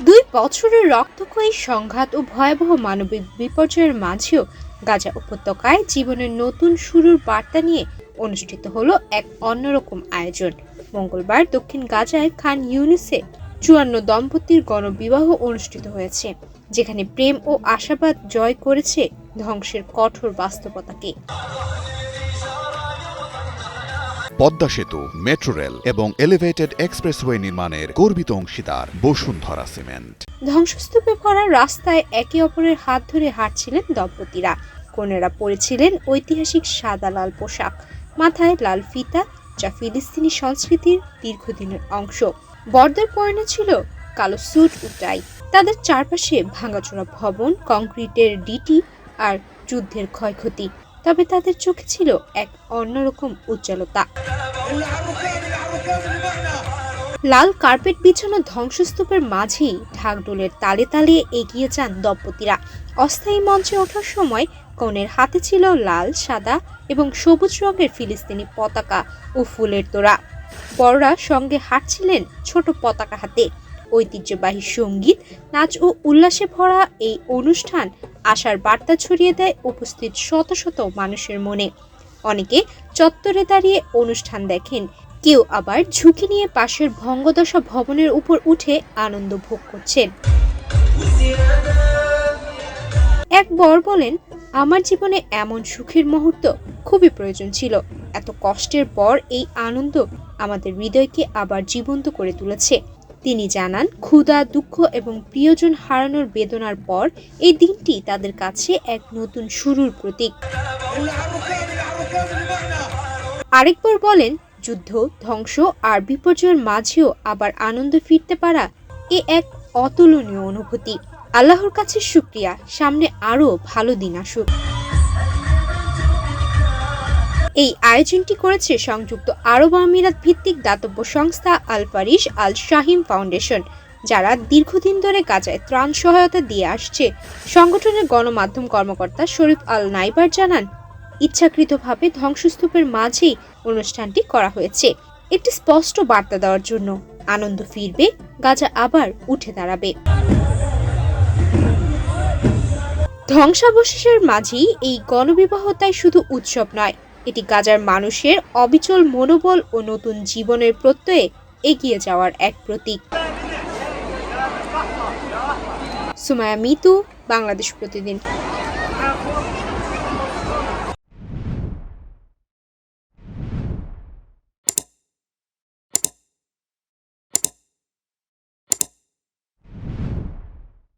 2 বছরের রক্তক্ষয়ী সংঘাত ও ভয়াবহ মানবিক বিপর্যয়ের মাঝেও গাজা উপত্যকায় জীবনের নতুন শুরুর বার্তা নিয়ে অনুষ্ঠিত হলো এক অন্যরকম আয়োজন। মঙ্গলবার দক্ষিণ গাজায় খান ইউনিসে 54 দম্পতির গণবিবাহ অনুষ্ঠিত হয়েছে, যেখানে প্রেম ও আশাবাদ জয় করেছে ধ্বংসের কঠোর বাস্তবতাকে। পদ্মা সেতু, মেট্রো রেল এবং এলিভেটেড এক্সপ্রেসওয়ে নির্মাণের গর্বিত অংশীদার বসুন্ধরা সিমেন্ট। ধ্বংসস্তূপে ভরা রাস্তায় একে অপরের হাত ধরে হাঁটছিলেন দম্পতিরা। কনেরা পরেছিলেন ঐতিহাসিক সাদা লাল পোশাক, মাথায় লাল ফিতা, যা ফিলিস্তিনি সংস্কৃতির দীর্ঘদিনের অংশ। বরদের পরনে ছিল কালো স্যুট ও টাই। তাদের চারপাশে ভাঙাচোরা ভবন, কংক্রিটের ডিটি আর যুদ্ধের ক্ষয়ক্ষতি, তবে তাদের চোখে ছিল এক অন্যরকম উজ্জ্বলতা। লাল কার্পেট বিছানো ধ্বংসস্তূপের মাঝেই ঢাকঢোলের তালে তালে এগিয়ে যান দম্পতিরা। অস্থায়ী মঞ্চে ওঠার সময় কনের হাতে ছিল লাল, সাদা এবং সবুজ রঙের ফিলিস্তিনি পতাকা ও ফুলের তোড়া। বড়রা সঙ্গে হাঁটছিলেন ছোট পতাকা হাতে। ঐতিহ্যবাহী সঙ্গীত, নাচ ও উল্লাসে ভরা এই অনুষ্ঠান আশার বার্তা ছড়িয়ে দেয় উপস্থিত শত শত মানুষের মনে। অনেকে চত্বরে দাঁড়িয়ে অনুষ্ঠান দেখেন, কেউ আবার ঝুঁকি নিয়ে পাশের ভঙ্গদশা ভবনের উপর উঠে আনন্দ ভোগ করছেন। এক বর বলেন, আমার জীবনে এমন সুখের মুহূর্ত খুবই প্রয়োজন ছিল। এত কষ্টের পর এই আনন্দ আমাদের হৃদয়কে আবার জীবন্ত করে তুলেছে। তিনি জানান, ক্ষুধা, দুঃখ এবং প্রিয়জন হারানোর বেদনার পর এই দিনটি তাদের কাছে এক নতুন শুরুর প্রতীক। আরেকবার বলেন, যুদ্ধ, ধ্বংস আর বিপর্যয়ের মাঝেও আবার আনন্দ ফিরতে পারা এ এক অতুলনীয় অনুভূতি। আল্লাহর কাছে শুকরিয়া, সামনে আরো ভালো দিন আসুক। এই আয়োজনটি করেছে সংযুক্ত আরব আমিরাত ভিত্তিক দাতব্য সংস্থা আল ফারিস আল শাহিম ফাউন্ডেশন, যারা দীর্ঘদিন ধরে গাজায় ত্রাণ সহায়তা দিয়ে আসছে। সংগঠনের গণমাধ্যম কর্মকর্তা শরীফ আল নাইবার জানান, ইচ্ছাকৃতভাবে ধ্বংসস্তূপের মাঝেই অনুষ্ঠানটি করা হয়েছে, একটি স্পষ্ট বার্তা দেওয়ার জন্য। আনন্দ ফিরবে, গাজা আবার উঠে দাঁড়াবে। ধ্বংসাবশেষের মাঝেই এই গণবিবাহ তাই শুধু উৎসব নয়, এটি গাজার মানুষের অবিচল মনোবল ও নতুন জীবনের প্রত্যয়ে এগিয়ে যাওয়ার এক প্রতীক। সুমায়া মিতু, বাংলাদেশ প্রতিদিন।